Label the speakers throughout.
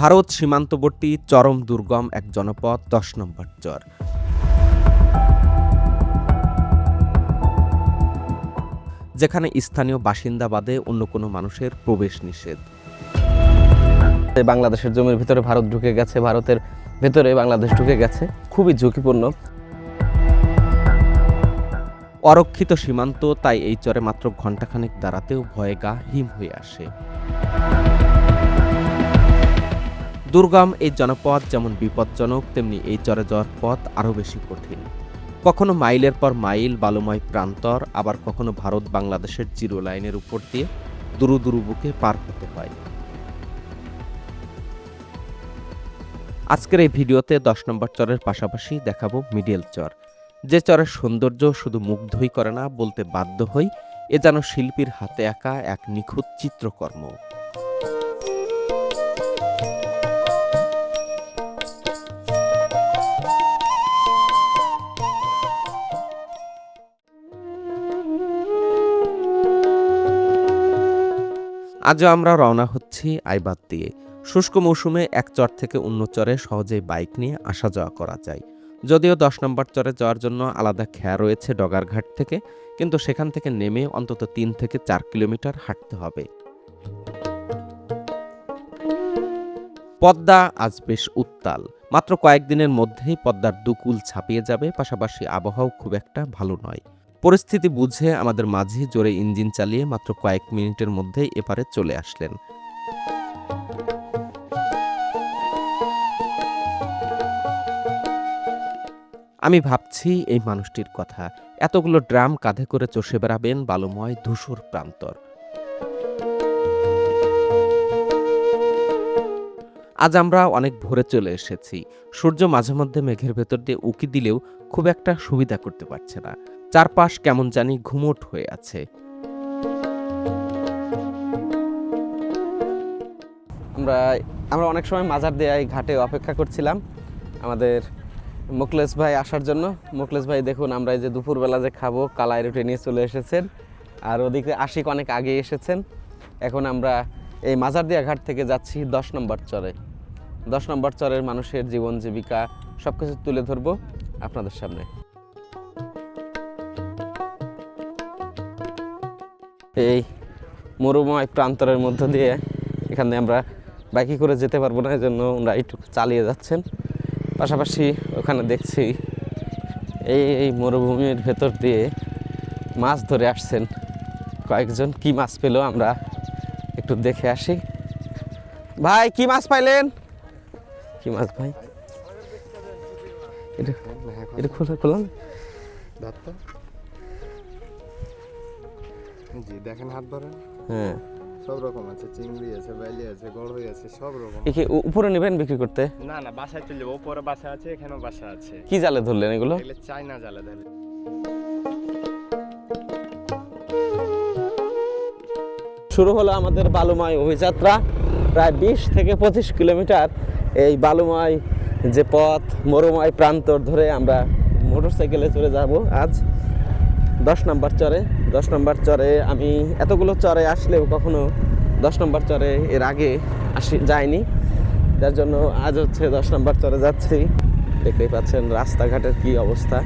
Speaker 1: ভারত সীমান্তবর্তী চরম দুর্গম এক জনপদ ১০ নম্বর চর। যেখানে স্থানীয় বাসিন্দা বাদে অন্য কোনো মানুষের প্রবেশ নিষেধ।
Speaker 2: বাংলাদেশের জমির ভিতরে ভারত ঢুকে গেছে, ভারতের ভেতরে বাংলাদেশ ঢুকে গেছে, খুবই ঝুঁকিপূর্ণ।
Speaker 1: অরক্ষিত সীমান্ত, তাই এই চরে মাত্র ঘণ্টাখানেক দাঁড়াতেও ভয়ে গা হিম হয়ে আসে। দুর্গম এই জনপদ যেমন বিপজ্জনক, তেমনি এই চরে যাওয়ার পথ আরও বেশি কঠিন। কখনো মাইলের পর মাইল বালুময় প্রান্তর, আবার কখনো ভারত বাংলাদেশের জিরো লাইনের উপর দিয়ে দুরু দুরু বুকে পার হতে হয়। আজকের এই ভিডিওতে ১০ নম্বর চরের পাশাপাশি দেখাবো মিডল চর, যে চরের সৌন্দর্য শুধু মুগ্ধই করে না, বলতে বাধ্য হই এ যেন শিল্পীর হাতে আঁকা এক নিখুঁত চিত্রকর্ম। আজও আমরা রওনা হচ্ছি আইবাদ দিয়ে। শুষ্ক মৌসুমে এক চর থেকে অন্য চরে সহজেই বাইক নিয়ে আসা যাওয়া করা যায়। যদিও ১০ নম্বর চরে যাওয়ার জন্য আলাদা খেয়া রয়েছে ডগারঘাট থেকে, কিন্তু সেখান থেকে নেমে অন্তত ৩ থেকে ৪ কিলোমিটার হাঁটতে হবে। পদ্মা আজ বেশ উত্তাল। মাত্র কয়েকদিনের মধ্যেই পদ্মার দুকুল ছাপিয়ে যাবে, পাশাপাশি আবহাওয়াও খুব একটা ভালো নয়। পরিস্থিতি বুঝে আমাদের মাঝি জোরে ইঞ্জিন চালিয়ে মাত্র কয়েক মিনিটের মধ্যেই এপারে চলে আসলেন। আমি ভাবছি এই মানুষটির কথা, এতগুলো ড্রাম কাঁধে করে চষে বেড়াবেন বালুময় ধূসর প্রান্তর। আজ আমরা অনেক ভোরে চলে এসেছি। সূর্য মাঝে মধ্যে মেঘের ভেতর দিয়ে উঁকি দিলেও খুব একটা সুবিধা করতে পারছে না। চারপাশ কেমন জানি ঘুমট হয়ে আছে।
Speaker 2: আমরা অনেক সময় মাজার দেয়া এই ঘাটে অপেক্ষা করছিলাম আমাদের মোকলেস ভাই আসার জন্য। মোকলেস ভাই দেখুন, আমরা এই যে দুপুরবেলা যে খাবো কালাই রুটি নিয়ে চলে এসেছেন, আর ওদিকে আশিক অনেক আগে এসেছেন। এখন আমরা এই মাজার দেয়া ঘাট থেকে যাচ্ছি ১০ নম্বর চরে। ১০ নম্বর চরের মানুষের জীবন জীবিকা সব কিছু তুলে ধরবো আপনাদের সামনে। এই মরুময় প্রান্তরের মধ্য দিয়ে এখানে আমরা বাইকে করে যেতে পারবো না, এই জন্য ওরা একটু চালিয়ে যাচ্ছেন। পাশাপাশি ওখানে দেখছি এই মরুভূমির ভেতর দিয়ে মাছ ধরে আসছেন কয়েকজন। কি মাছ পেলো আমরা একটু দেখে আসি। ভাই কি মাছ পাইলেন? কি মাছ ভাই? এটা খোলা
Speaker 3: জি দেখেন, হাত ধরেন।
Speaker 2: হ্যাঁ,
Speaker 3: সব রকম আছে, চিংড়ি আছে, বাইলি আছে, গড়ই আছে, সব রকম।
Speaker 2: একে উপরে নেবেন বিক্রি করতে?
Speaker 3: না না, বাসায় চলে যাবো। উপরে বাসা আছে, এখানেও বাসা আছে।
Speaker 2: কি জালে ধরলেন এগুলো?
Speaker 3: এগুলো চায়না জালে ধরে।
Speaker 2: শুরু হলো আমাদের বালুময় অভিযাত্রা। প্রায় ২০ থেকে ২৫ কিলোমিটার এই বালুময় যে পথ, মরুময় প্রান্তর ধরে আমরা মোটরসাইকেলে চলে যাব আজ ১০ নম্বর চরে। ১০ নম্বর চরে আমি এতগুলো চরে আসলেও কখনো ১০ নম্বর চরে এর আগে যাইনি, যার জন্য আজ হচ্ছে ১০ নম্বর চরে যাচ্ছি। দেখতেই পাচ্ছেন রাস্তাঘাটের কি অবস্থা।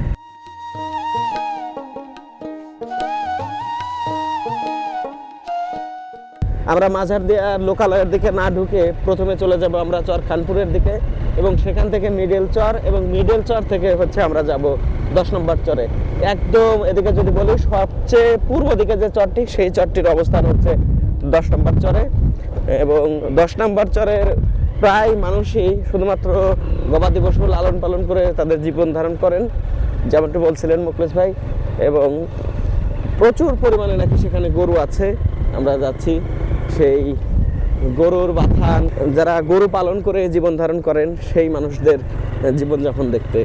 Speaker 2: আমরা মাঝার দেয়া লোকালয়ের দিকে না ঢুকে প্রথমে চলে যাব আমরা চর খানপুরের দিকে, এবং সেখান থেকে মিডল চর, এবং মিডল চর থেকে হচ্ছে আমরা যাব ১০ নম্বর চরে। একদম এদিকে যদি বলি সবচেয়ে পূর্ব দিকে যে চরটি, সেই চরটির অবস্থান হচ্ছে ১০ নম্বর চরে। এবং ১০ নম্বর চরের প্রায় মানুষই শুধুমাত্র গবাদি পশু লালন পালন করে তাদের জীবন ধারণ করেন, যেমনটি বলছিলেন মুকলেশ ভাই। এবং প্রচুর পরিমাণে নাকি সেখানে গরু আছে। আমরা যাচ্ছি সেই গরুর বাথান, যারা গরু পালন করে জীবন ধারণ করেন সেই মানুষদের জীবনযাপন দেখতে।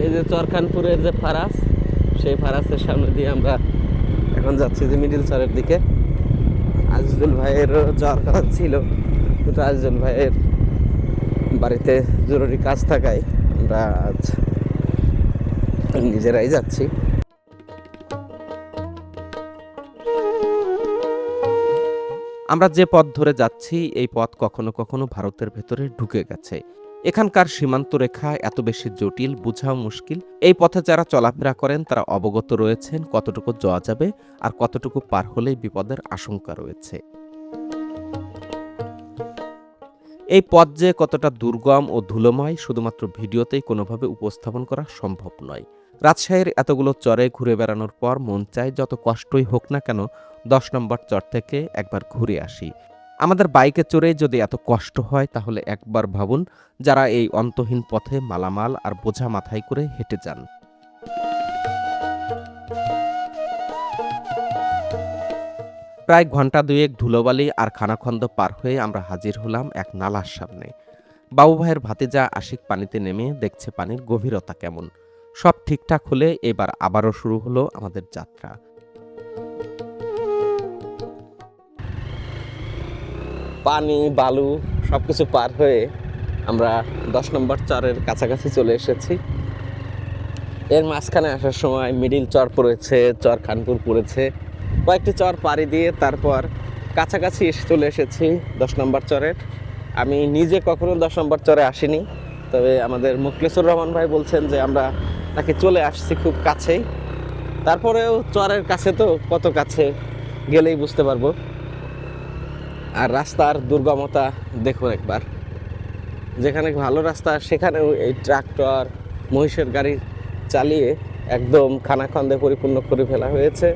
Speaker 2: এই যে চরখানপুরের যে ফারাস, সেই ফারাসের সামনে দিয়ে আমরা এখন যাচ্ছি যে মিডিল চরের দিকে। আজিজুল ভাইয়ের যাওয়ার কথা ছিল, কিন্তু আজিজুল ভাইয়ের বাড়িতে জরুরি কাজ থাকায় আমরা আজ নিজেরাই যাচ্ছি।
Speaker 1: আমরা যে পথ ধরে যাচ্ছি এই পথ কখনো কখনো ভারতের ভেতরে ঢুকে গেছে। এখানকার সীমান্ত রেখা এত বেশি জটিল, বোঝাও মুশকিল। এই পথে যারা চলাফেরা করেন তারা অবগত রয়েছেন কতটুকু যাওয়া যাবে আর কতটুকু পার হলেই বিপদের আশঙ্কা রয়েছে। এই পথ যে কতটা দুর্গম ও ধুলোময় শুধুমাত্র ভিডিওতেই কোনোভাবে উপস্থাপন করা সম্ভব নয়। রাজশাহীর এতগুলো চরে ঘুরে বেড়ানোর পর মন চায় যত কষ্টই হোক না কেন 10 নম্বর চর থেকে একবার ঘুরে আসি। আমাদের বাইকে চড়েই যদি এত কষ্ট হয় তাহলে একবার ভাবুন যারা এই অন্তহীন পথে মালামাল আর বোঝা মাথায় করে হেঁটে যান। প্রায় ঘন্টা দুয়েক ধুলোবালি আর খানাখন্দ পার হয়ে আমরা হাজির হলাম এক নালার সামনে। বাবু ভাইয়ের ভাতিজা আশিক পানিতে নেমে দেখছে পানির গভীরতা কেমন। সব ঠিকঠাক হলে এবার আবারও শুরু হলো আমাদের যাত্রা।
Speaker 2: পানি বালু সবকিছু পার হয়ে আমরা 10 নম্বর চরের কাছাকাছি চলে এসেছি। এর মাঝখানে আসার সময় মিডিল চর পড়েছে, চর খানপুর পড়েছে, কয়েকটি চর পাড়ি দিয়ে তারপর কাছাকাছি এসে চলে এসেছি 10 নম্বর চরের। আমি নিজে কখনো 10 নম্বর চরে আসিনি, তবে আমাদের মুখলেসুর রহমান ভাই বলছেন যে আমরা তাকে চলে আসছি খুব কাছেই। তারপরেও চরের কাছে তো কত কাছে গেলেই বুঝতে পারবো। আর রাস্তার দুর্গমতা দেখুন একবার, যেখানে ভালো রাস্তা সেখানেও এই ট্রাক্টর মহিষের গাড়ি চালিয়ে একদম খানাখন্দে পরিপূর্ণ করে ফেলা হয়েছে।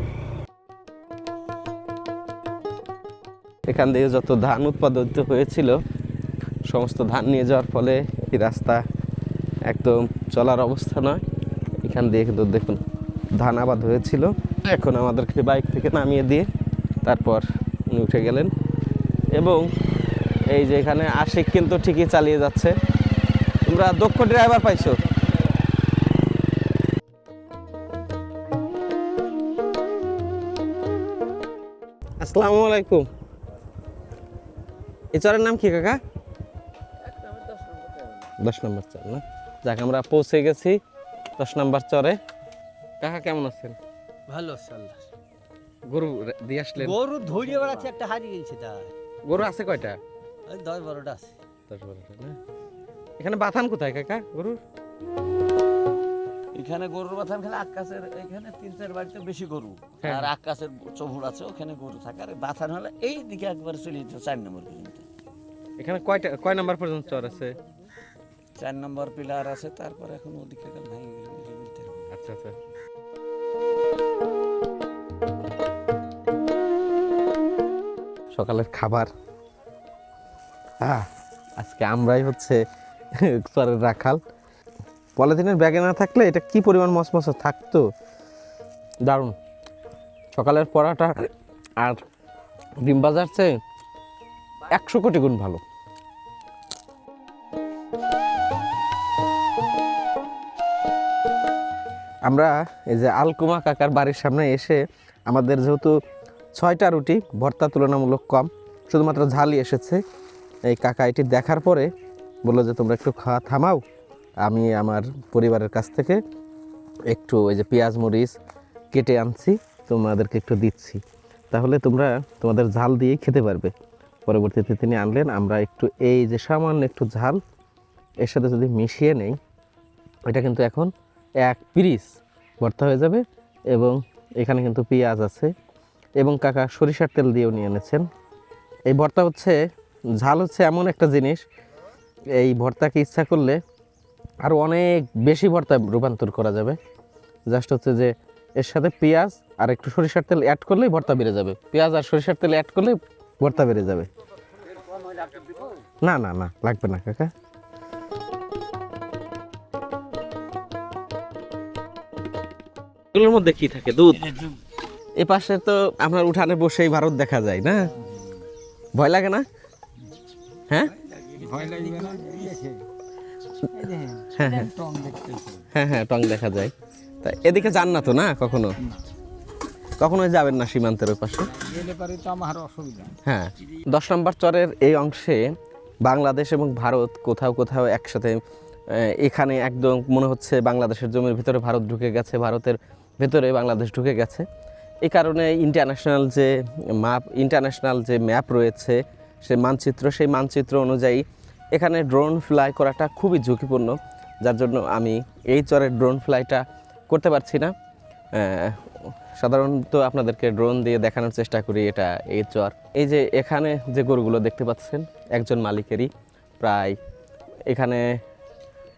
Speaker 2: এখান দিয়ে যত ধান উৎপাদিত হয়েছিল সমস্ত ধান নিয়ে যাওয়ার ফলে এই রাস্তা একদম চলার অবস্থা নয়। এখান দিয়ে কিন্তু দেখুন ধান আবাদ হয়েছিল। এখন আমাদেরকে বাইক থেকে নামিয়ে দিয়ে তারপর উনি উঠে গেলেন এবং এই যে এখানে আশিক কিন্তু ঠিকই চালিয়ে যাচ্ছে। তোমরা দক্ষ ড্রাইভার পাইছো। আসসালামু আলাইকুম। এই চরের নাম কি কাকা? 10 নম্বর চর না? যাক, আমরা পৌঁছে গেছি 10 নম্বর চরে। কাকা কেমন আছেন?
Speaker 4: ভালো আছে আল্লাহ।
Speaker 2: গরু দিয়ে আসলেন?
Speaker 4: গরু ধরিয়ে বেড়াচ্ছে, একটা হারিয়ে গেছে। তাই
Speaker 2: গরু আছে কয়টা?
Speaker 4: ওই 10-12টা আছে।
Speaker 2: 10-12টা না? এখানে বাথান কোথায় কাকা গরুর?
Speaker 4: এখানে গরুর বাথান খেলে আকাশের এখানে 3-4 বাড়িতে বেশি গরু,
Speaker 2: হ্যাঁ।
Speaker 4: আর আকাশের চৌহুড় আছে, ওখানে গরু থাকে। আর বাথান হলে এই দিকে একবার চলে যেত 4 নম্বর পর্যন্ত।
Speaker 2: এখানে কয় নাম্বার পর্যন্ত চর আছে?
Speaker 4: 4 নম্বর পিলার আছে, তারপর এখন ওদিকে গেল ভেঙে গেল।
Speaker 2: আচ্ছা আচ্ছা। সকালের খাবার আজকে আমরাই হচ্ছে চরের রাখাল। পলিথিনের ব্যাগে না থাকলে এটা কি পরিমাণ মচমচে থাকতো, দারুণ। সকালের পরাটা আর ডিম বাজার চেয়ে 100 কোটি গুণ ভালো। আমরা এই যে আলকুমা কাকার বাড়ির সামনে এসে আমাদের যেহেতু 6টা রুটি, ভর্তা তুলনামূলক কম, শুধুমাত্র ঝালই এসেছে। এই কাকা এটি দেখার পরে বললো যে তোমরা একটু খাওয়া থামাও, আমি আমার পরিবারের কাছ থেকে একটু ওই যে পেঁয়াজ মরিচ কেটে আনছি, তোমাদেরকে একটু দিচ্ছি, তাহলে তোমরা তোমাদের ঝাল দিয়েই খেতে পারবে। পরবর্তীতে তিনি আনলেন। আমরা একটু এই যে সামান্য একটু ঝাল এর সাথে যদি মিশিয়ে নেই, এটা কিন্তু এখন 1 পিস ভর্তা হয়ে যাবে। এবং এখানে কিন্তু পেঁয়াজ আছে এবং কাকা সরিষার তেল দিয়েও নিয়ে এনেছেন। এই ভর্তা হচ্ছে, ঝাল হচ্ছে এমন একটা জিনিস, এই ভর্তাকে ইচ্ছা করলে আরও অনেক বেশি ভর্তা রূপান্তর করা যাবে। জাস্ট হচ্ছে যে এর সাথে পেঁয়াজ আর একটু সরিষার তেল অ্যাড করলেই ভর্তা বেড়ে যাবে। পেঁয়াজ আর সরিষার তেল অ্যাড করলেই ভর্তা বেড়ে যাবে। না না না, লাগবে না কাকা। এগুলোর মধ্যে কি থাকে? দুধ। এ পাশে তো আপনার উঠানে বসেই ভারত দেখা যায় না? ভয় লাগে না? হ্যাঁ হ্যাঁ হ্যাঁ হ্যাঁ, টং দেখা যায়। তা এদিকে যান না তো না কখনো? কখনোই যাবেন না সীমান্তের ওই পাশে? হ্যাঁ, 10 নম্বর চরের এই অংশে বাংলাদেশ এবং ভারত কোথাও কোথাও একসাথে। এখানে একদম মনে হচ্ছে বাংলাদেশের জমির ভিতরে ভারত ঢুকে গেছে, ভারতের ভেতরে বাংলাদেশ ঢুকে গেছে। এই কারণে ইন্টারন্যাশনাল যে ম্যাপ রয়েছে সেই মানচিত্র অনুযায়ী এখানে ড্রোন ফ্লাই করাটা খুবই ঝুঁকিপূর্ণ, যার জন্য আমি এই চরের ড্রোন ফ্লাইটা করতে পারছি না। সাধারণত আপনাদেরকে ড্রোন দিয়ে দেখানোর চেষ্টা করি এটা এই চর। এই যে এখানে যে গরুগুলো দেখতে পাচ্ছেন একজন মালিকেরই, প্রায় এখানে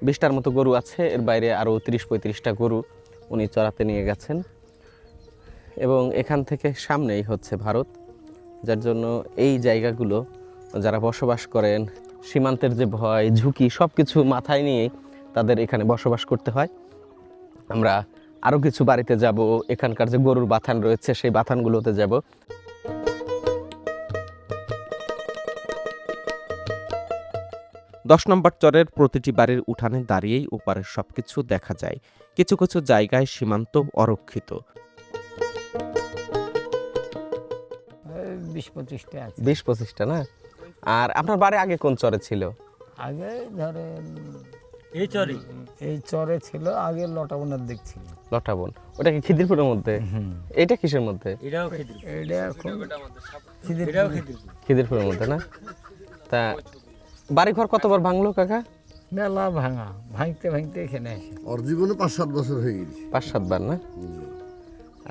Speaker 2: 20টার মতো গরু আছে, এর বাইরে আরও 30-35টা গরু উনি চড়াতে নিয়ে গেছেন। এবং এখান থেকে সামনেই হচ্ছে ভারত, যার জন্য এই জায়গাগুলো যারা বসবাস করেন সীমান্তের যে ভয় ঝুঁকি সব কিছু মাথায় নিয়েই তাদের এখানে বসবাস করতে হয়। আমরা আরও কিছু বাড়িতে যাব, এখানকার যে গরুর বাথান রয়েছে সেই বাথানগুলোতে যাব।
Speaker 1: 10 নম্বর চরের প্রতিটি বাড়ির উঠানে দাঁড়িয়েই ওপারের সবকিছু দেখা যায়। কিছু কিছু জায়গায় সীমান্ত অরক্ষিত।
Speaker 5: 20-25টা আছে।
Speaker 2: 20-25টা না? আর আপনার বাড়ি আগে কোন চরে ছিল?
Speaker 5: আগে ধরেন
Speaker 4: এই চরে
Speaker 5: এই চরে ছিল আগে লটাবনের দিক ছিল।
Speaker 2: লটাবন, ওটা কি খিদিরপুরের মধ্যে? এটা কিসের মধ্যে?
Speaker 4: এটাও খেতে
Speaker 5: এটা এখন
Speaker 2: খিদিরপুরের মধ্যে না? তা বাড়িঘর কতবার ভাঙলো কাকা?
Speaker 5: মেলা ভাঙতে এখানে আসে।
Speaker 3: ওর জীবনে 5-7 বছর হয়ে গেছে।
Speaker 2: 5-7 বার না?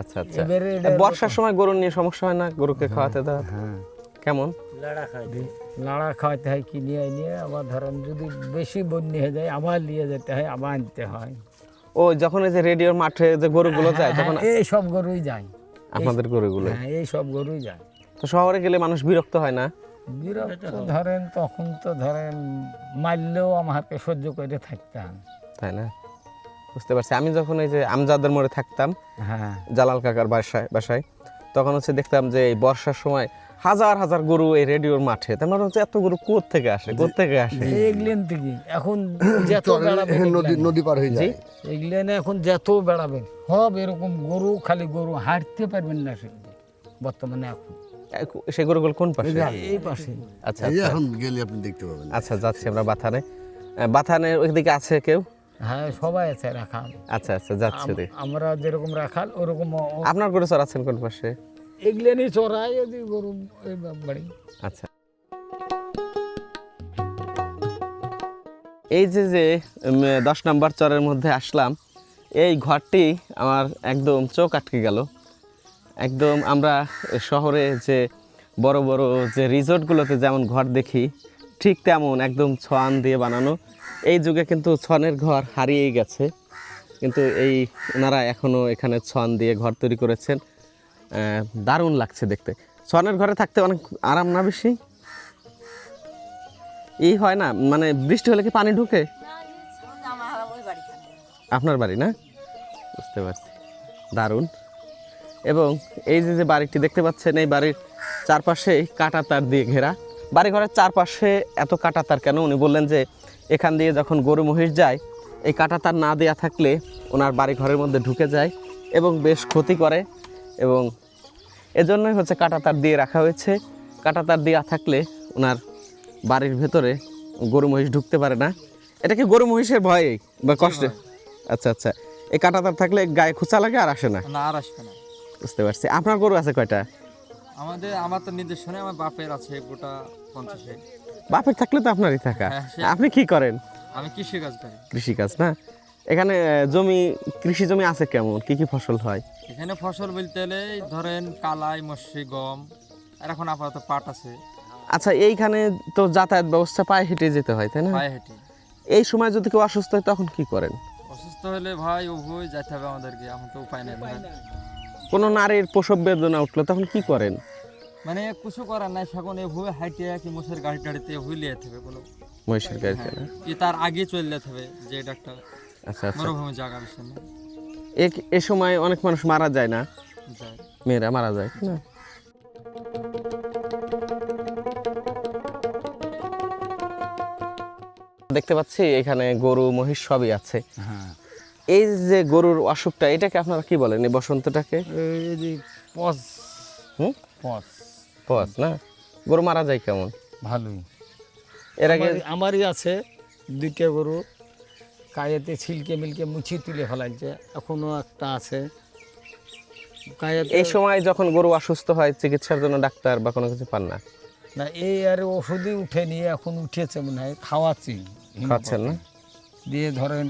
Speaker 2: আচ্ছা আচ্ছা।
Speaker 5: এবারে এটা
Speaker 2: বর্ষার সময় গরু নিয়ে সমস্যা হয় না? গরুকে খাওয়াতে দেওয়া
Speaker 5: হ্যাঁ
Speaker 2: কেমন?
Speaker 4: লাড়া খাইতে
Speaker 5: লাড়া খাওয়াতে হয়, কিনে নিয়ে আবার ধরেন যদি বেশি বন্যা হয়ে যায় আবার নিয়ে যেতে হয়, আবার আনতে হয়।
Speaker 2: ও যখন এই যে রেডিওর মাঠে যে গরুগুলো যায় তখন
Speaker 5: এই সব গরুই যায়।
Speaker 2: আপনাদের গরুগুলো?
Speaker 5: হ্যাঁ এই সব গরুই যায়।
Speaker 2: তো শহরে গেলে মানুষ বিরক্ত হয় না?
Speaker 5: বিরক্ত ধরেন তখন তো ধরেন মারলেও আমাকে সহ্য করে থাকতাম।
Speaker 2: তাই না? বুঝতে পারছি। আমি যখন এই যে আমজাদের মোড়ে থাকতাম
Speaker 5: হ্যাঁ
Speaker 2: জালাল কাকার বাসায় তখন হচ্ছে দেখতাম যে এই বর্ষার সময় হাজার হাজার গরু এই রেডিওর মাঠে। তার মানে হচ্ছে এত গরু কোত্থেকে আসে?
Speaker 5: এগুলেন থেকে এখন যত
Speaker 3: চরে
Speaker 5: বেড়াবেন
Speaker 3: এখন নদী পার হয়ে যায়।
Speaker 5: এগুলেনে এখন যত বেড়াবেন সব এরকম গরু, খালি গরু, হাঁটতে পারবেন না সেগুলো বর্তমানে এখন
Speaker 2: সেই গরুগুলো কোন পাশে?
Speaker 5: এই পাশে।
Speaker 2: আচ্ছা
Speaker 3: এই যে
Speaker 2: আচ্ছা
Speaker 3: এখন গেলে আপনি দেখতে পাবেন।
Speaker 2: আচ্ছা, যাচ্ছি আমরা বাথানের ওইদিকে আছে কেউ?
Speaker 5: হ্যাঁ সবাই আছে রাখাল।
Speaker 2: আচ্ছা আচ্ছা, যাচ্ছি ওদিকে।
Speaker 5: আমরা যেরকম রাখাল ওরকম
Speaker 2: আপনার গরু চড়াচ্ছেন কোন পাশে?
Speaker 5: এগুলেনি চড়াই যদি গরু এই বাড়ি।
Speaker 2: আচ্ছা, এই যে 10 নম্বর চরের মধ্যে আসলাম, এই ঘরটি আমার একদম চোখ আটকে গেল। একদম আমরা শহরে যে বড় বড় যে রিসোর্টগুলোতে যেমন ঘর দেখি ঠিক তেমন একদম ছন দিয়ে বানানো। এই যুগে কিন্তু ছনের ঘর হারিয়েই গেছে, কিন্তু এই ওনারা এখনও এখানে ছন দিয়ে ঘর তৈরি করেছেন। দারুণ লাগছে দেখতে। ছনের ঘরে থাকতে অনেক আরাম না? বেশি এই হয় না, মানে বৃষ্টি হলে কি পানি ঢুকে? আপনার বাড়ি না? বুঝতে পারছি, দারুণ। এবং এই যে বাড়িটি দেখতে পাচ্ছেন, এই বাড়ির চারপাশেই কাঁটা তার দিয়ে ঘেরা। বাড়িঘরের চারপাশে এত কাঁটা তার কেন? উনি বললেন যে এখান দিয়ে যখন গরু মহিষ যায় এই কাঁটা তার না দেওয়া থাকলে ওনার বাড়ি ঘরের মধ্যে ঢুকে যায় এবং বেশ ক্ষতি করে, এবং এজন্যই হচ্ছে কাঁটা তার দিয়ে রাখা হয়েছে। কাঁটা তার দেওয়া থাকলে ওনার বাড়ির ভেতরে গরু মহিষ ঢুকতে পারে না। এটা কি গরু মহিষের ভয়ে বা কষ্টে? আচ্ছা আচ্ছা, এই কাঁটা তার থাকলে গায়ে খোঁচা লাগে আর আসে না?
Speaker 6: না, আর আসবে না।
Speaker 2: বুঝতে পারছি। আপনার গরু আছে কয়টা?
Speaker 6: আমার তো নিজস্ব নেই, আমার বাপের আছে গোটা 50।
Speaker 2: বাপের থাকলে তো আপনারই থাকা।
Speaker 6: হ্যাঁ,
Speaker 2: আপনি কি করেন?
Speaker 6: আমি কৃষিকাজ করি।
Speaker 2: কৃষিকাজ না? এখানে কৃষি জমি আছে কেমন? কি কি ফসল হয়?
Speaker 6: এখানে ফসল বলতে গেলে ধরেন কালাই, মসৃ, গম, আর এখন আপাতত পাট আছে।
Speaker 2: আচ্ছা, এইখানে তো যাতায়াত ব্যবস্থা পায়ে হেঁটে যেতে হয়, তাই না?
Speaker 6: পায়ে হেঁটে।
Speaker 2: এই সময় যদি কেউ অসুস্থ হয় তখন কি করেন?
Speaker 6: অসুস্থ হলে ভাই উভয় যেতে হবে আমাদেরকে, এখন তো উপায় নেই।
Speaker 2: কোনো নারীর প্রসব বেদনা উঠলো তখন কি করেন?
Speaker 6: মানে কিছু করার নাই, সেখন এভাবে হাইটে কি মোষের গাড়ি টাড়িতে এভাবে লিয়ে যেতে হবে কোনো।
Speaker 2: মহিষের গাড়িতে না?
Speaker 6: কি তার আগে চলে যেতে হবে, যে এটা একটা
Speaker 2: আচ্ছা আচ্ছা।
Speaker 6: মরুভূমি জায়গা বিষয় না
Speaker 2: এ সময় অনেক মানুষ মারা যায় না?
Speaker 6: যায়।
Speaker 2: মেয়েরা মারা যায় না? দেখতে পাচ্ছি এখানে গরু মহিষ সবই আছে।
Speaker 5: হ্যাঁ
Speaker 2: এই যে গরুর অসুখটা, এটাকে আপনারা কি বলেন এই বসন্তটাকে?
Speaker 5: এই যে পস
Speaker 2: হুম,
Speaker 5: পস
Speaker 2: পস না? গরু মারা যায় কেমন?
Speaker 5: ভালোই।
Speaker 2: এর আগে
Speaker 5: আমারই আছে 2টা গরু, কায়েতে ছিলকে মিলকে মুছি তুলে ফেলাইছে। এখনো একটা আছে, কায়াতে
Speaker 2: এই সময় যখন গরু অসুস্থ হয় চিকিৎসার জন্য ডাক্তার বা কোনো কিছু পান না?
Speaker 5: না, এই আর ওষুধই উঠেনি, এখন উঠেছে মনে হয়, খাওয়াচ্ছি
Speaker 2: খাচ্ছেন না?
Speaker 5: দিয়ে ধরেন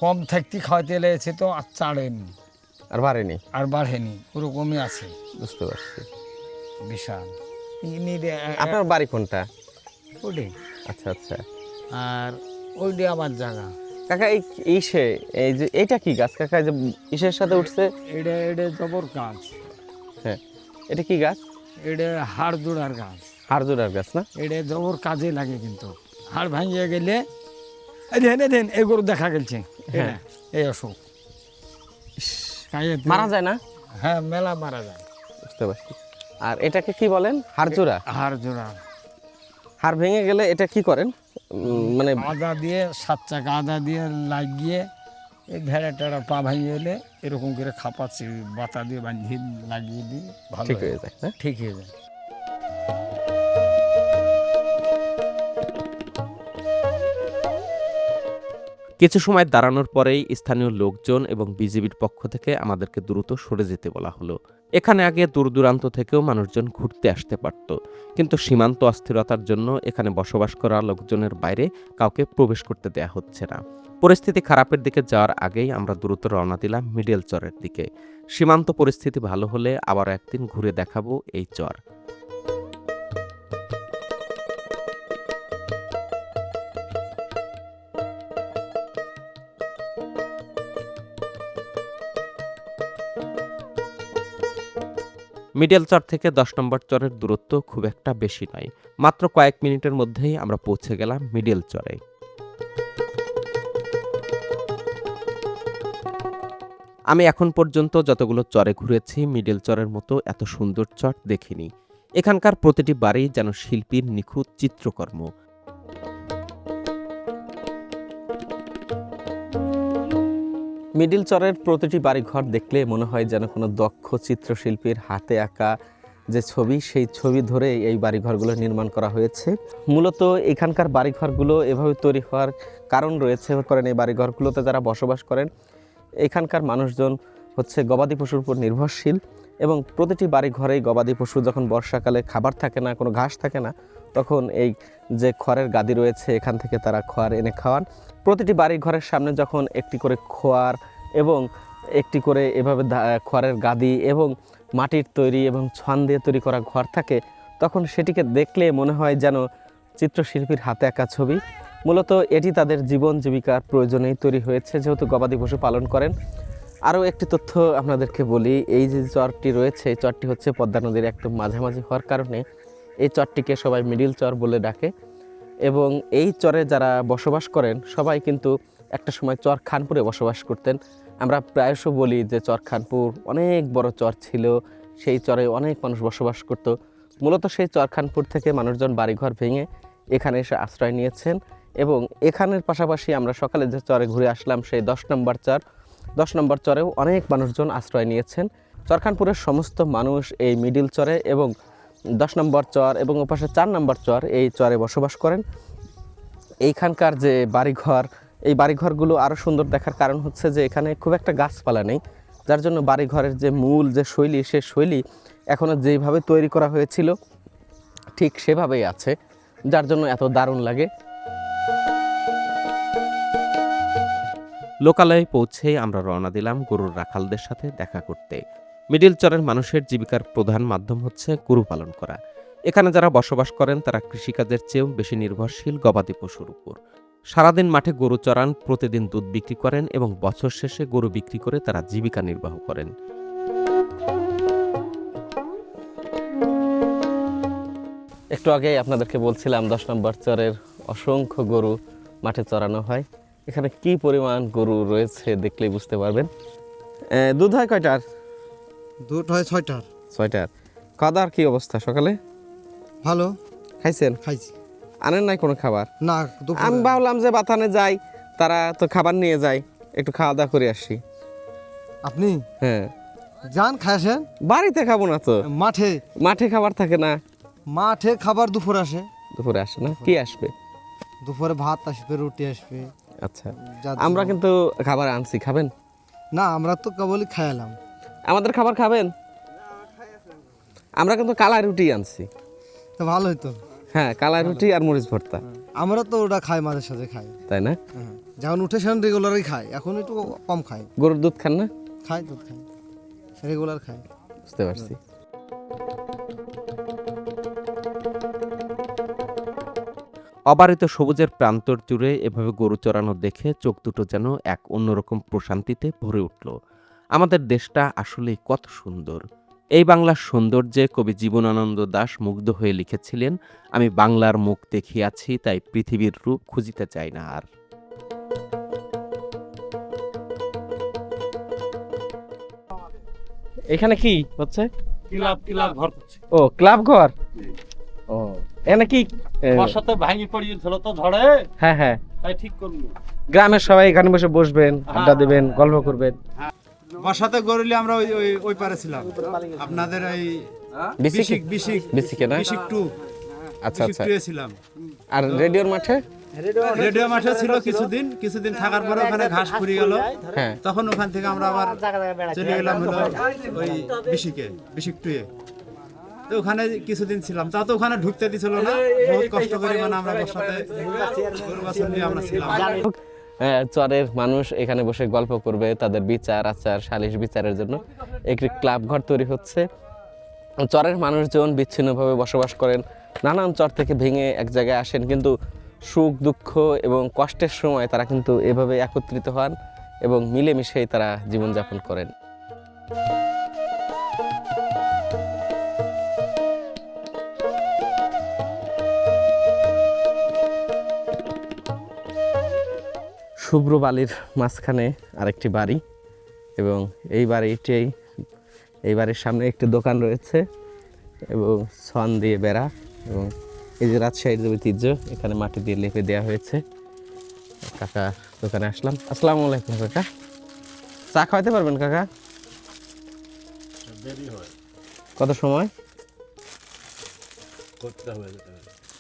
Speaker 5: কম থাকতে খাওয়াতে লেগেছে তো আর চাড়েনি
Speaker 2: আর বাড়েনি?
Speaker 5: আর বাড়েনি, ওরকমই আছে
Speaker 2: বুঝতে পারছি।
Speaker 5: বিশাল
Speaker 2: আপনার বাড়ি কোনটা?
Speaker 5: ওডে,
Speaker 2: আচ্ছা আচ্ছা।
Speaker 5: আর ওইডে আমার জায়গা।
Speaker 2: কাকা এই যে এইটা কি গাছ কাকা, এই যে ইসের সাথে উঠছে?
Speaker 5: এটা এটা জবর গাছ,
Speaker 2: হ্যাঁ, এটা কি গাছ?
Speaker 5: এটা হাড় জোড়ার গাছ,
Speaker 2: হাড়জোড়ার গাছ না?
Speaker 5: এটা জবর কাজে লাগে, কিন্তু হাড় ভাঙিয়ে গেলে এই দেন এই দেন এই গরু দেখা গেছে,
Speaker 2: হ্যাঁ।
Speaker 5: এই অসুখ কায়েতে-
Speaker 2: মারা যায় না?
Speaker 5: হ্যাঁ, মেলা মারা যায়।
Speaker 2: বুঝতে পারছি। আর এটাকে কি বলেন? হাড়জোড়া?
Speaker 5: হাড় জোড়া,
Speaker 2: হাড় ভেঙে গেলে এটা কি করেন? মানে
Speaker 5: আদা দিয়ে 7 চাকা আদা দিয়ে লাগিয়ে এই ভেড়া টেড়া পা ভাঙিয়ে এলে এরকম করে খাপাচ্ছি, বাতা দিয়ে বাঁধিয়ে লাগিয়ে দিয়ে ভালো
Speaker 2: ঠিক
Speaker 5: হয়ে
Speaker 2: হয়ে যায় না?
Speaker 5: ঠিক হয়ে যায়।
Speaker 1: কিছু সময় দাঁড়ানোর পরেই স্থানীয় লোকজন এবং বিজিবির পক্ষ থেকে আমাদেরকে দ্রুত সরে যেতে বলা হলো। এখানে আগে দূর দূরান্ত থেকেও মানুষজন ঘুরতে আসতে পারত, কিন্তু সীমান্ত অস্থিরতার জন্য এখানে বসবাস করা লোকজনের বাইরে কাউকে প্রবেশ করতে দেয়া হচ্ছে না। পরিস্থিতি খারাপের দিকে যাওয়ার আগেই আমরা দ্রুত রওনা দিলাম মিডল চরের দিকে। সীমান্ত পরিস্থিতি ভালো হলে আবার একদিন ঘুরে দেখাবো এই চর। মিডল চর থেকে 10 নম্বর চরের দূরত্ব খুব একটা বেশি নয়, মাত্র কয়েক মিনিটের মধ্যেই আমরা পৌঁছে গেলাম মিডল চরে। আমি এখন পর্যন্ত যতগুলো চরে ঘুরেছি মিডল চরের মতো এত সুন্দর চর দেখিনি। এখানকার প্রতিটি বাড়ি যেন শিল্পীর নিখুঁত চিত্রকর্ম।
Speaker 2: মিডিল চরের প্রতিটি বাড়িঘর দেখলে মনে হয় যেন কোনো দক্ষ চিত্রশিল্পীর হাতে আঁকা যে ছবি, সেই ছবি ধরে এই বাড়িঘরগুলো নির্মাণ করা হয়েছে। মূলত এখানকার বাড়িঘরগুলো এভাবে তৈরি হওয়ার কারণ রয়েছে, করেন এই বাড়িঘরগুলোতে যারা বসবাস করেন এখানকার মানুষজন হচ্ছে গবাদি পশুর উপর নির্ভরশীল, এবং প্রতিটি বাড়িঘরেই গবাদি পশু যখন বর্ষাকালে খাবার থাকে না, কোনো ঘাস থাকে না, তখন এই যে খড়ের গাদি রয়েছে এখান থেকে তারা খড় এনে খাওয়ান। প্রতিটি বাড়ি ঘরের সামনে যখন একটি করে খোয়ার এবং একটি করে এভাবে খড়ের গাদি এবং মাটির তৈরি এবং ছন দিয়ে তৈরি করা ঘর থাকে, তখন সেটিকে দেখলে মনে হয় যেন চিত্রশিল্পীর হাতে আঁকা ছবি। মূলত এটি তাদের জীবন জীবিকার প্রয়োজনেই তৈরি হয়েছে, যেহেতু গবাদি পশু পালন করেন। আরও একটি তথ্য আপনাদেরকে বলি, এই যে চরটি রয়েছে এই চরটি হচ্ছে পদ্মা নদীর একদম মাঝামাঝি হওয়ার কারণে এই চরটিকে সবাই মিডিল চর বলে ডাকে। এবং এই চরে যারা বসবাস করেন সবাই কিন্তু একটা সময় চর খানপুরে বসবাস করতেন। আমরা প্রায়শ বলি যে চর খানপুর অনেক বড় চর ছিল, সেই চরে অনেক মানুষ বসবাস করত। মূলত সেই চর খানপুর থেকে মানুষজন বাড়িঘর ভেঙে এখানে এসে আশ্রয় নিয়েছেন। এবং এখানের পাশাপাশি আমরা সকালে যে চরে ঘুরে আসলাম সেই 10 নম্বর চর, 10 নম্বর চরেও অনেক মানুষজন আশ্রয় নিয়েছেন। চরখানপুরের সমস্ত মানুষ এই মিডিল চরে এবং 10 নম্বর চর এবং ওপাশে 4 নম্বর চর এই চরে বসবাস করেন। এইখানকার যে বাড়িঘর, এই বাড়িঘরগুলো আরও সুন্দর দেখার কারণ হচ্ছে যে এখানে খুব একটা গাছপালা নেই, যার জন্য বাড়িঘরের যে মূল যে শৈলী, সে শৈলী এখনও যেভাবে তৈরি করা হয়েছিল ঠিক সেভাবেই আছে, যার জন্য এত দারুণ লাগে।
Speaker 1: লোকালয়ে পৌঁছেই আমরা রওনা দিলাম গরুর রাখালদের সাথে দেখা করতে। মিডিল চরের মানুষের জীবিকার প্রধান মাধ্যম হচ্ছে গরু পালন করা। এখানে যারা বসবাস করেন তারা কৃষিকাজের চেয়েও বেশি নির্ভরশীল গবাদি পশুর উপর। সারাদিন মাঠে গরু চরান, প্রতিদিন দুধ বিক্রি করেন এবং বছর শেষে গরু বিক্রি করে তারা জীবিকা নির্বাহ করেন।
Speaker 2: একটু আগে আপনাদেরকে বলছিলাম 10 নম্বর চরের অসংখ্য গরু মাঠে চরানো হয়। এখানে কি পরিমাণ গরু রয়েছে দেখলেই বুঝতে পারবেন। দুধ হয় কয়টার?
Speaker 7: দুধ হয় 6টার।
Speaker 2: 6টার। খাওয়া দাওয়ার কী অবস্থা সকালে?
Speaker 7: ভালো,
Speaker 2: খাইছেন?
Speaker 7: খাইছি।
Speaker 2: আনেন নাই কোনো খাবার?
Speaker 7: না,
Speaker 2: আমি ভাবলাম যে বাতানে যাই, তারা তো খাবার নিয়ে যায়, একটু খাওয়া দাওয়া করে আসি।
Speaker 7: আপনি
Speaker 2: হ্যাঁ,
Speaker 7: যান খাসেন,
Speaker 2: বাড়িতে খাবো না তো,
Speaker 7: মাঠে
Speaker 2: মাঠে খাবার থাকে না।
Speaker 7: মাঠে খাবার দুপুর আসে,
Speaker 2: দুপুরে আসে না? কি আসবে?
Speaker 7: দুপুরে ভাত আসবে, রুটি আসবে।
Speaker 2: আচ্ছা, আমরা কিন্তু খাবার আনছি, খাবেন?
Speaker 7: না, আমরা তো কেবলই খাইলাম।
Speaker 1: আমাদের খাবার খাবেন? আমরা কিন্তু কালাই রুটি আনছি।
Speaker 7: তো ভালো হইতো।
Speaker 1: হ্যাঁ, কালাই রুটি আর মরিচ ভর্তা,
Speaker 7: আমরা তো ওটা খাই, মাঝে সাথে খাই।
Speaker 1: তাই না?
Speaker 7: হ্যাঁ, যখন উঠে সেখানে রেগুলারই খাই, এখন একটু কম খাই।
Speaker 1: গরুর দুধ খান না?
Speaker 7: খাই, দুধ খাই, রেগুলার খাই।
Speaker 1: বুঝতে পারছি। অবারিত সবুজের প্রান্তর জুড়ে এভাবে গরু চড়ানো দেখে চোখ দুটো যেন এক অন্যরকম প্রশান্তিতে ভরে উঠল। আমাদের দেশটা আসলেই কত সুন্দর। এই বাংলার সৌন্দর্যে কবি জীবনানন্দ দাশ মুগ্ধ হয়ে লিখেছিলেন, আমি বাংলার মুখ দেখিয়াছি, তাই পৃথিবীর রূপ খুঁজিতে চাই না আর। এখানে কি হচ্ছে? ও, ক্লাব ঘর। ও, এখানে কি?
Speaker 8: বর্ষাতে ভাঙি পড়িয়েছিল তো ঝড়ে,
Speaker 1: হ্যাঁ হ্যাঁ,
Speaker 8: তাই ঠিক করলো।
Speaker 1: গ্রামের সবাই এখানে বসে বসবেন, আড্ডা দেবেন, গল্প করবেন।
Speaker 9: বর্ষাতে গরুলে আমরা ওই ওই ওই পারে ছিলাম, আপনাদের এই বিশিক বিশিক
Speaker 1: বিসিকে না?
Speaker 9: বিশিক টু,
Speaker 1: আচ্ছা
Speaker 9: বিশিক
Speaker 1: আচ্ছা।
Speaker 9: টুয়ে ছিলাম।
Speaker 1: আর রেডিওর মাঠে?
Speaker 9: রেডিও মাঠে ছিল কিছুদিন থাকার পরে ওখানে ঘাস পুড়ে গেল,
Speaker 1: হ্যাঁ।
Speaker 9: তখন ওখান থেকে আমরা আবার চলে গেলাম হলো ওই বিশিক টুয়ে। তো ওখানে কিছুদিন ছিলাম, তা তো ওখানে ঢুকতে দিছিল না, বহুত কষ্ট করে মানে আমরা বর্ষাতে গরু বাছুর নিয়ে আমরা ছিলাম।
Speaker 1: চরের মানুষ এখানে বসে গল্প করবে, তাদের বিচার আচার সালিশ বিচারের জন্য একটি ক্লাব ঘর তৈরি হচ্ছে। চরের মানুষজন বিচ্ছিন্নভাবে বসবাস করেন, নানান চর থেকে ভেঙে এক জায়গায় আসেন, কিন্তু সুখ দুঃখ এবং কষ্টের সময় তারা কিন্তু এভাবে একত্রিত হন এবং মিলেমিশেই তারা জীবনযাপন করেন। শুভ্র বালির মাঝখানে আরেকটি বাড়ি, এবং এই বাড়ির সামনে একটি দোকান রয়েছে এবং ছন দিয়ে বেড়া, এবং এই যে রাজশাহীর যে ঐতিহ্য, এখানে মাটি দিয়ে লেপে দেওয়া হয়েছে। কাকা দোকানে আসলাম। আসসালামু আলাইকুম কাকা, চা খাওয়াতে পারবেন কাকা? কত সময়?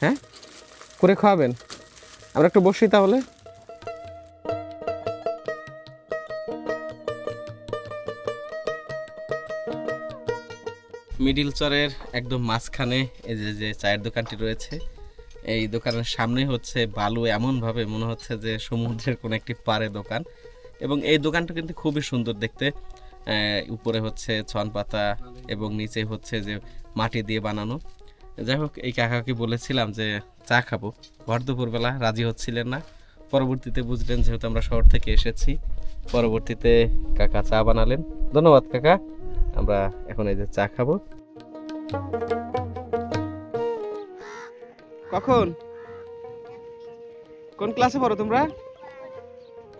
Speaker 1: হ্যাঁ, করে খাওয়াবেন? আমরা একটু বসি তাহলে। মিডিল চরের একদম মাঝখানে এই যে চায়ের দোকানটি রয়েছে, এই দোকানের সামনে হচ্ছে বালু এমনভাবে মনে হচ্ছে যে সমুদ্রের কোনো একটি পাড়ে দোকান, এবং এই দোকানটা কিন্তু খুবই সুন্দর দেখতে। উপরে হচ্ছে ছন পাতা এবং নিচে হচ্ছে যে মাটি দিয়ে বানানো। যাই হোক, এই কাকাকে বলেছিলাম যে চা খাবো, ভর দুপুরবেলা রাজি হচ্ছিলেন না। পরবর্তীতে বুঝলেন যেহেতু আমরা শহর থেকে এসেছি, পরবর্তীতে কাকা চা বানালেন। ধন্যবাদ কাকা। আমরা এখন এই যে চা খাবো। কখন কোন ক্লাসে পড়ো তোমরা?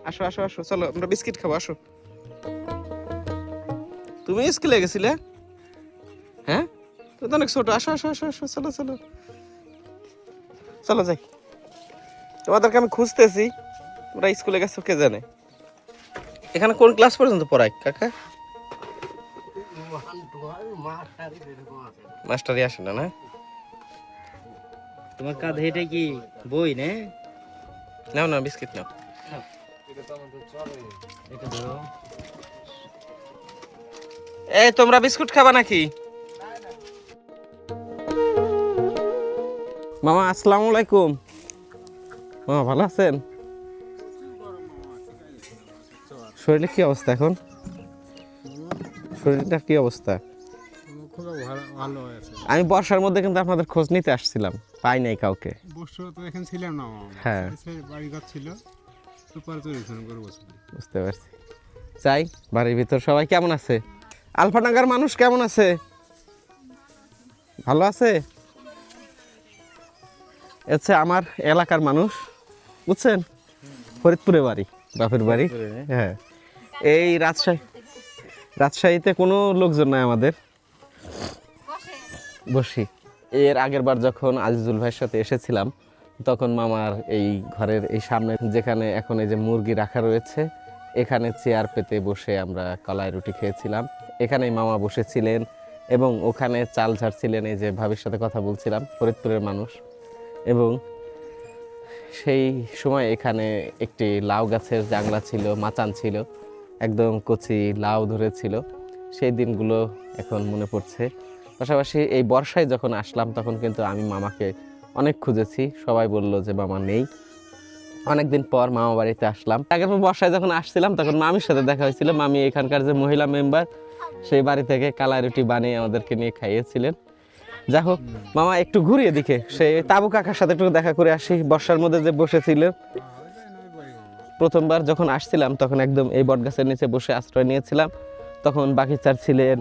Speaker 1: আসো আসো আসো, চলো আমরা বিস্কিট খাবো, আসো। তুমি স্কুলে গেছিলে? হ্যাঁ, তুমি তো অনেক ছোট। আসো আসো আসো আসো, চলো চলো চলো যাই। তোমাদেরকে আমি খুঁজতেছি, তোমরা স্কুলে গেছো কে জানে। এখানে কোন ক্লাস পর্যন্ত পড়ায় কাকা? মাস্টারই আসে না? না,
Speaker 8: তোমার কাঁধে এটা কি বই না?
Speaker 1: নাও না, বিস্কিট নাও। এই তোমরা বিস্কুট খাবা নাকি? মামা আসসালামু আলাইকুম। মামা ভালো আছেন? শরীরে কি অবস্থা এখন? শরীরটা কি অবস্থা? আমি বর্ষার মধ্যে কিন্তু আপনাদের খোঁজ নিতে আসছিলাম, পাই নাই কাউকে। হ্যাঁ, বুঝতে পারছি। চাই বাড়ির ভিতর সবাই কেমন আছে? আলফাডাঙ্গার মানুষ কেমন আছে? ভালো আছে? আচ্ছা, আমার এলাকার মানুষ, বুঝছেন, ফরিদপুরে বাড়ি, বাপের বাড়ি। হ্যাঁ, এই রাজশাহীতে কোনো লোকজন নাই আমাদের। বসি। এর আগের বার যখন আজিজুল ভাইয়ের সাথে এসেছিলাম, তখন মামার এই ঘরের এই সামনে যেখানে এখন এই যে মুরগি রাখা রয়েছে, এখানে চেয়ার পেতে বসে আমরা কলাই রুটি খেয়েছিলাম। এখানেই মামা বসেছিলেন এবং ওখানে চাল ঝাড়ছিলেন। এই যে ভাবির সাথে কথা বলছিলাম, ফরিদপুরের মানুষ। এবং সেই সময় এখানে একটি লাউ গাছের জাংলা ছিল, মাচান ছিল, একদম কচি লাউ ধরেছিল। সেই দিনগুলো এখন মনে পড়ছে। পাশাপাশি এই বর্ষায় যখন আসলাম তখন কিন্তু আমি মামাকে অনেক খুঁজেছি, সবাই বলল যে মামা নেই। অনেকদিন পর মামা বাড়িতে আসলাম। আগের বর্ষায় যখন আসছিলাম তখন মামির সাথে দেখা হয়েছিল। মামি এখানকার যে মহিলা মেম্বার, সেই বাড়ি থেকে কালাই রুটি বানিয়ে আমাদেরকে নিয়ে খাইয়েছিলেন। যাই হোক মামা, একটু ঘুরিয়ে দিকে সেই তাবু কাকার সাথে একটু দেখা করে আসি। বর্ষার মধ্যে যে বসেছিলেন, প্রথমবার যখন আসছিলাম তখন একদম এই বটগাছের নিচে বসে আশ্রয় নিয়েছিলাম। তখন বাকিচার ছিলেন,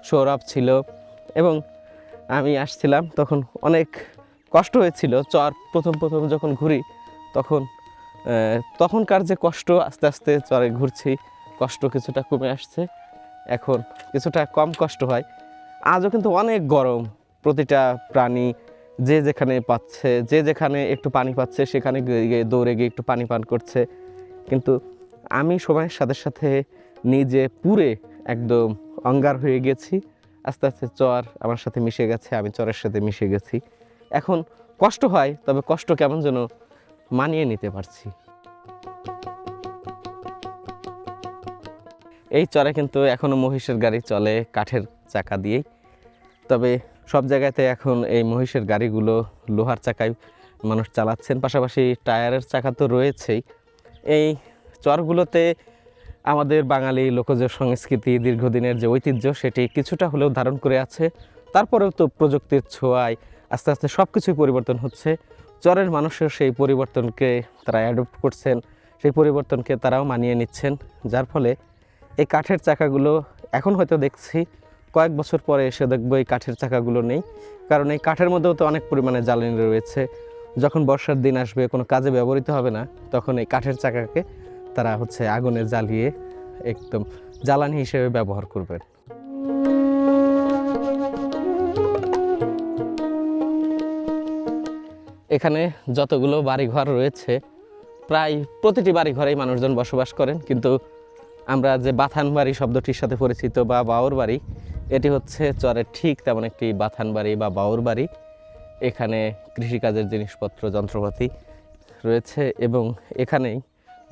Speaker 1: সৌরভ ছিল এবং আমি আসছিলাম। তখন অনেক কষ্ট হয়েছিল। চর প্রথম যখন ঘুরি তখনকার যে কষ্ট, আস্তে আস্তে চরে ঘুরছি কষ্ট কিছুটা কমে আসছে, এখন কিছুটা কম কষ্ট হয়। আজও কিন্তু অনেক গরম। প্রতিটা প্রাণী যে যেখানে পাচ্ছে, যে যেখানে একটু পানি পাচ্ছে সেখানে দৌড়ে গিয়ে একটু পানি পান করছে। কিন্তু আমি সময়ের সাথে সাথে নিজে পুরে একদম অঙ্গার হয়ে গেছি। আস্তে আস্তে চর আমার সাথে মিশে গেছে, আমি চরের সাথে মিশে গেছি। এখন কষ্ট হয়, তবে কষ্ট কেমন যেন মানিয়ে নিতে পারছি। এই চরে কিন্তু এখনও মহিষের গাড়ি চলে কাঠের চাকা দিয়েই। তবে সব জায়গাতে এখন এই মহিষের গাড়িগুলো লোহার চাকায় মানুষ চালাচ্ছেন, পাশাপাশি টায়ারের চাকা তো রয়েছেই। এই চরগুলোতে আমাদের বাঙালি লোকজ সংস্কৃতি, দীর্ঘদিনের যে ঐতিহ্য, সেটি কিছুটা হলেও ধারণ করে আছে। তারপরেও তো প্রযুক্তির ছোঁয়ায় আস্তে আস্তে সব কিছুই পরিবর্তন হচ্ছে। চরের মানুষের সেই পরিবর্তনকে তারা অ্যাডপ্ট করছেন, সেই পরিবর্তনকে তারাও মানিয়ে নিচ্ছেন। যার ফলে এই কাঠের চাকাগুলো এখন হয়তো দেখছি, কয়েক বছর পরে এসে দেখবো এই কাঠের চাকাগুলো নেই। কারণ এই কাঠের মধ্যেও তো অনেক পরিমাণে জ্বালানি রয়েছে। যখন বর্ষার দিন আসবে, কোনো কাজে ব্যবহৃত হবে না, তখন এই কাঠের চাকাকে তারা আগুনে জ্বালিয়ে একদম জ্বালানি হিসেবে ব্যবহার করবেন। এখানে যতগুলো বাড়িঘর রয়েছে, প্রায় প্রতিটি বাড়িঘরেই মানুষজন বসবাস করেন। কিন্তু আমরা যে বাথান বাড়ি শব্দটির সাথে পরিচিত বা বাউর বাড়ি, এটি হচ্ছে চরের ঠিক তেমন একটি বাথান বাড়ি বা বাউর বাড়ি। এখানে কৃষিকাজের জিনিসপত্র, যন্ত্রপাতি রয়েছে এবং এখানেই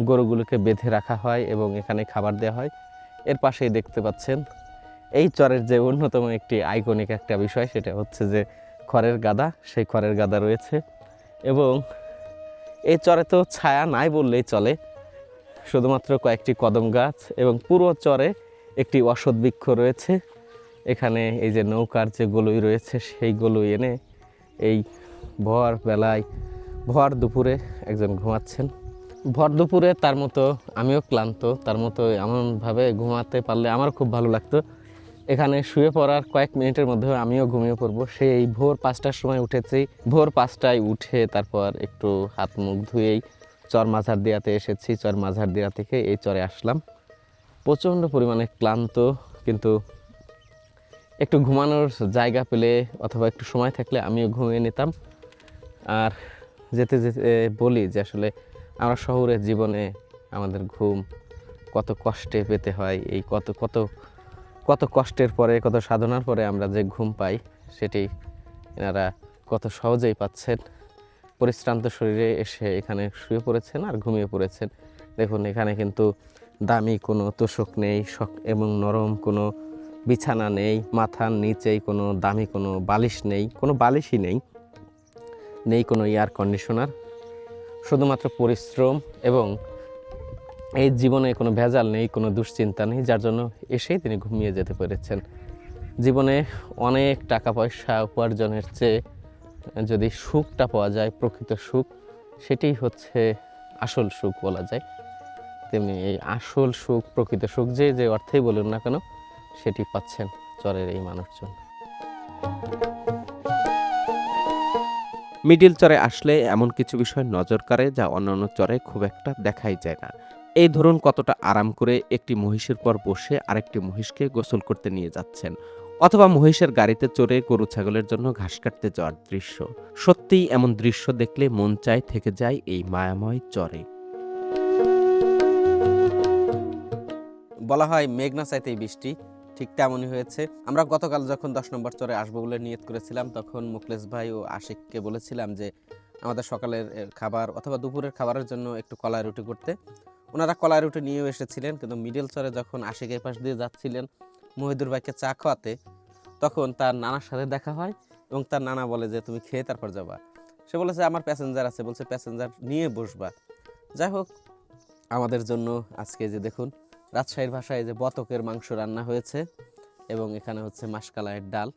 Speaker 1: গরুগুলোকে বেঁধে রাখা হয় এবং এখানে খাবার দেওয়া হয়। এর পাশেই দেখতে পাচ্ছেন এই চরের যে অন্যতম একটি আইকনিক একটা বিষয়, সেটা হচ্ছে যে খড়ের গাদা। সেই খড়ের গাদা রয়েছে এবং এই চরে তো ছায়া নাই বললেই চলে, শুধুমাত্র কয়েকটি কদম গাছ এবং পুরো চরে একটি অশ্বত্থ বৃক্ষ রয়েছে। এখানে এই যে নৌকার যে গলুই রয়েছে, সেই গলুই এনে এই ভর বেলায়, ভর দুপুরে একজন ঘুমাচ্ছেন। ভর দুপুরে তার মতো আমিও ক্লান্ত, তার মতো এমনভাবে ঘুমাতে পারলে আমার খুব ভালো লাগতো। এখানে শুয়ে পড়ার কয়েক মিনিটের মধ্যে আমিও ঘুমিয়ে পড়বো। সেই ভোর 5টার সময় উঠেছি। ভোর 5টায় উঠে তারপর একটু হাত মুখ ধুয়েই চর মাঝারদিয়াতে এসেছি। চর মাঝারদিয়া থেকে এই চরে আসলাম। প্রচণ্ড পরিমাণে ক্লান্ত, কিন্তু একটু ঘুমানোর জায়গা পেলে অথবা একটু সময় থাকলে আমিও ঘুমিয়ে নিতাম। আর যেতে যেতে বলি যে আসলে আমরা শহরের জীবনে আমাদের ঘুম কত কষ্টে পেতে হয়। এই কত কষ্টের পরে, কত সাধনার পরে আমরা যে ঘুম পাই, সেটি এনারা কত সহজেই পাচ্ছেন। পরিশ্রান্ত শরীরে এসে এখানে শুয়ে পড়েছেন আর ঘুমিয়ে পড়েছেন। দেখুন, এখানে কিন্তু দামি কোনো তোষক নেই এবং নরম কোনো বিছানা নেই। মাথার নিচেই কোনো দামি কোনো বালিশ নেই, কোনো বালিশই নেই কোনো এয়ার কন্ডিশনার। শুধুমাত্র পরিশ্রম এবং এই জীবনে কোনো ভেজাল নেই, কোনো দুশ্চিন্তা নেই, যার জন্য এসেই তিনি ঘুমিয়ে যেতে পেরেছেন। জীবনে অনেক টাকা পয়সা উপার্জনের চেয়ে যদি সুখটা পাওয়া যায়, প্রকৃত সুখ, সেটাই হচ্ছে আসল সুখ বলা যায়। তেমনি এই আসল সুখ, প্রকৃত সুখ যে অর্থেই বলুন না কেন, সেটি পাচ্ছেন চরের এই মানুষজন।
Speaker 10: মিডিল চরে আসলে এমন কিছু বিষয় নজর কাড়ে যা অন্যান্য চরে খুব একটা দেখাই যায় না। এই ধরুন কতটা আরাম করে একটি মহিষের পর বসে আরেকটি মহিষকে গোসল করতে নিয়ে যাচ্ছেন, অথবা মহিষের গাড়িতে চড়ে গরু ছাগলের জন্য ঘাস কাটতে যাওয়ার দৃশ্য। সত্যিই এমন দৃশ্য দেখলে মন চায় থেকে যায় এই মায়াময় চরে।
Speaker 1: বলা হয় মেঘনা চাইতেই বৃষ্টি, ঠিক তেমনই হয়েছে। আমরা গতকাল যখন 10 নম্বর চরে আসবো বলে নিয়ত করেছিলাম, তখন মুখলেস ভাই ও আশিককে বলেছিলাম যে আমাদের সকালের খাবার অথবা দুপুরের খাবারের জন্য একটু কলাই রুটি করতে। ওনারা কলাই রুটি নিয়েও এসেছিলেন, কিন্তু মিডল চরে যখন আশিক এই পাশ দিয়ে যাচ্ছিলেন মহিদুর ভাইকে চা খাওয়াতে, তখন তার নানার সাথে দেখা হয় এবং তার নানা বলে যে তুমি খেয়ে তারপর যাবা। সে বলেছে আমার প্যাসেঞ্জার আছে, বলছে প্যাসেঞ্জার নিয়ে বসবা। যাই হোক, আমাদের জন্য আজকে যে দেখুন রাজশাহীর ভাষায় যে বতকের মাংস রান্না হয়েছে এবং এখানে হচ্ছে মাসকালাইয়ের ডাল।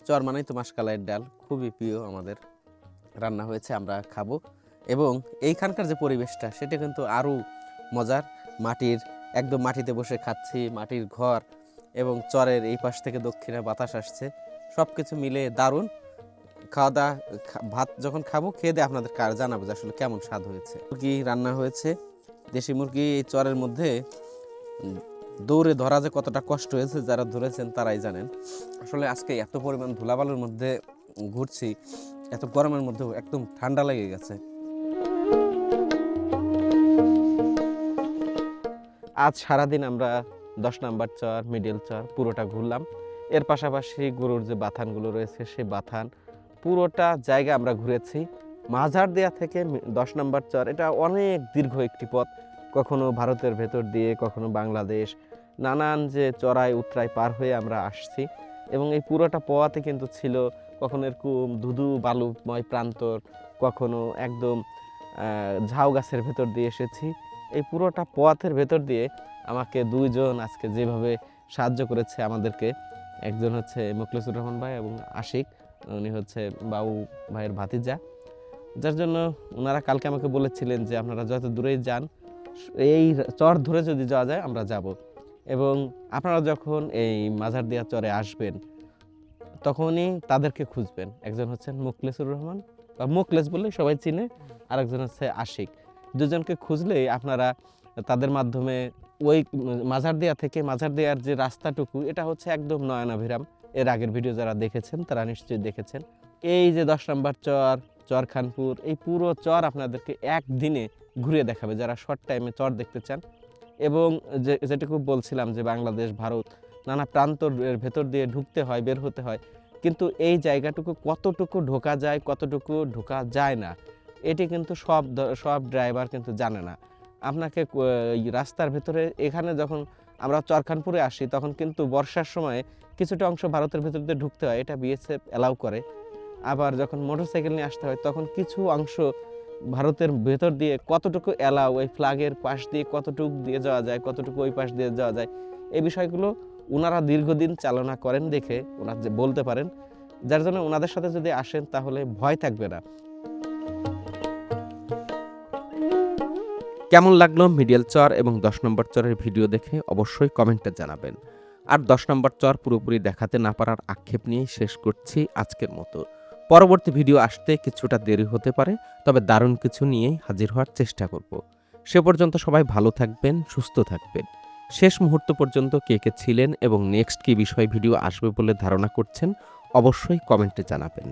Speaker 1: চর মানেই তো মাসকালাইয়ের ডাল, খুবই প্রিয় আমাদের, রান্না হয়েছে, আমরা খাবো। এবং এইখানকার যে পরিবেশটা সেটা কিন্তু আরও মজার। মাটির একদম মাটিতে বসে খাচ্ছি, মাটির ঘর এবং চরের এই পাশ থেকে দক্ষিণে বাতাস আসছে, সব কিছু মিলে দারুণ। খাওয়া দাওয়া ভাত যখন খাবো খেয়ে দিয়ে আপনাদের কার জানাবো যে আসলে কেমন স্বাদ হয়েছে। মুরগি রান্না হয়েছে, দেশি মুরগি। এই চরের মধ্যে দৌড়ে ধরা যে কতটা কষ্ট হয়েছে, যারা ধরেছেন তারাই জানেন। আসলে আজকে এত পরিমাণ ধুলাবালুর মধ্যে ঘুরছি, এত গরমের মধ্যে একদম ঠান্ডা লেগে গেছে। আজ সারাদিন আমরা 10 নম্বর চর, মিডল চর পুরোটা ঘুরলাম। এর পাশাপাশি গরুর যে বাথানগুলো রয়েছে সেই বাথান পুরোটা জায়গা আমরা ঘুরেছি। মাঝারদিয়া থেকে 10 নম্বর চর, এটা অনেক দীর্ঘ একটি পথ, কখনো ভারতের ভেতর দিয়ে, কখনো বাংলাদেশ, নানান যে চড়াই উতরাই পার হয়ে আমরা আসছি। এবং এই পুরোটা পথে কিন্তু ছিল কখনো এরকম ধুধু বালুময় প্রান্তর, কখনো একদম ঝাউ গাছের ভেতর দিয়ে এসেছি। এই পুরোটা পথের ভেতর দিয়ে আমাকে দুইজন আজকে যেভাবে সাহায্য করেছে আমাদেরকে, একজন হচ্ছে মোখলেসুর রহমান ভাই এবং আশিক, উনি হচ্ছে বাবু ভাইয়ের ভাতিজা, যার জন্য ওনারা কালকে আমাকে বলেছিলেন যে আপনারা যত দূরেই যান এই চর ধরে যদি যাওয়া যায় আমরা যাব। এবং আপনারা যখন এই মাঝারদিয়া চরে আসবেন তখনই তাদেরকে খুঁজবেন। একজন হচ্ছেন মোখলেসুর রহমান বা মোখলেস বললেই সবাই চিনে, আর একজন হচ্ছে আশিক। দুজনকে খুঁজলেই আপনারা তাদের মাধ্যমে ওই মাঝারদিয়া থেকে মাঝারদিয়ার যে রাস্তাটুকু, এটা হচ্ছে একদম নয়নাভিরাম। এর আগের ভিডিও যারা দেখেছেন তারা নিশ্চয়ই দেখেছেন। এই যে 10 নম্বর চর, চরখানপুর, এই পুরো চর আপনাদেরকে একদিনে ঘুরিয়ে দেখাবে যারা শর্ট টাইমে চর দেখতে চান। এবং যেটুকু বলছিলাম যে বাংলাদেশ, ভারত, নানা প্রান্তরের ভেতর দিয়ে ঢুকতে হয়, বের হতে হয়, কিন্তু এই জায়গাটুকু কতটুকু ঢোকা যায়, কতটুকু ঢোকা যায় না, এটি কিন্তু সব ড্রাইভার কিন্তু জানে না। আপনাকে রাস্তার ভেতরে, এখানে যখন আমরা চরখানপুরে আসি তখন কিন্তু বর্ষার সময়ে কিছুটা অংশ ভারতের ভেতর দিয়ে ঢুকতে হয়, এটা বিএসএফ অ্যালাউ করে। আবার যখন মোটরসাইকেল নিয়ে আসতে হয় তখন কিছু অংশ ভারতের ভেতর দিয়ে কতটুকু অ্যালাউ, ওই ফ্ল্যাগের পাশ দিয়ে কতটুকু দিয়ে যাওয়া যায়, কতটুকু ওই পাশ দিয়ে যাওয়া যায়, এই বিষয়গুলো ওনারা দীর্ঘদিন চালনা করেন দেখে ওনারা যে বলতে পারেন, যার জন্য ওনাদের সাথে যদি আসেন তাহলে ভয় থাকবে না।
Speaker 10: কেমন লাগলো মিডল চর এবং 10 নম্বর চরের ভিডিও দেখে অবশ্যই কমেন্টে জানাবেন। আর 10 নম্বর চর পুরোপুরি দেখাতে না পারার আক্ষেপ নিয়ে শেষ করছি আজকের মতো। পরবর্তী ভিডিও আসতে কিছুটা দেরি হতে পারে, তবে দারুণ কিছু নিয়েই হাজির হওয়ার চেষ্টা করব। সে পর্যন্ত সবাই ভালো থাকবেন, সুস্থ থাকবেন। শেষ মুহূর্ত পর্যন্ত কে কে ছিলেন এবং নেক্সট কী বিষয় ভিডিও আসবে বলে ধারণা করছেন অবশ্যই কমেন্টে জানাবেন।